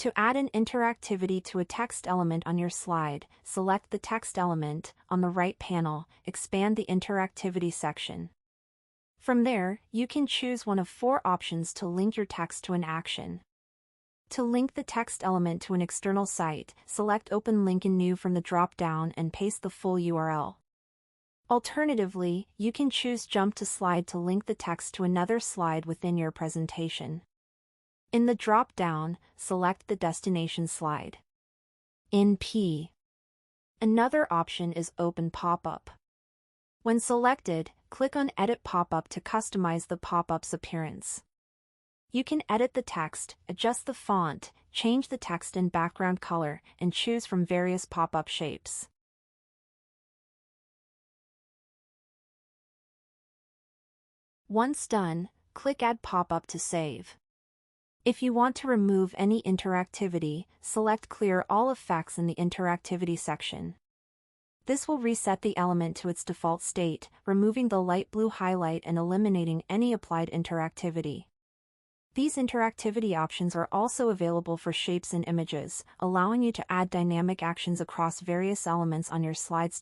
To add an interactivity to a text element on your slide, select the text element on the right panel, expand the interactivity section. From there, you can choose one of 4 options to link your text to an action. To link the text element to an external site, select Open Link in New from the drop-down and paste the full URL. Alternatively, you can choose Jump to Slide to link the text to another slide within your presentation. In the drop-down, select the destination slide. In P. Another option is Open Pop-up. When selected, click on Edit Pop-up to customize the pop-up's appearance. You can edit the text, adjust the font, change the text and background color, and choose from various pop-up shapes. Once done, click Add Pop-up to save. If you want to remove any interactivity, select Clear All Effects in the Interactivity section. This will reset the element to its default state, removing the light blue highlight and eliminating any applied interactivity. These interactivity options are also available for shapes and images, allowing you to add dynamic actions across various elements on your slides.